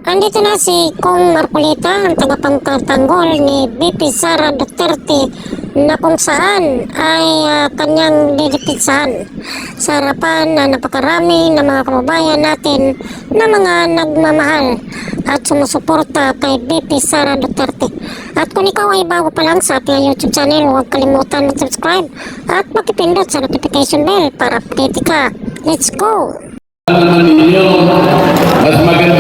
Andito na si Kong Marcolita, ang tagapagtatanggol ni VP Sara Duterte na kung saan ay kanyang didipitsahan sa harapan na napakarami ng mga kababayan natin na mga nagmamahal at sumusuporta kay VP Sara Duterte. At kung ikaw ay bago pa lang sa ating YouTube channel, huwag kalimutan mag-subscribe at mag-pindot sa notification bell para update ka. Let's go! Naman ninyo, mas maganda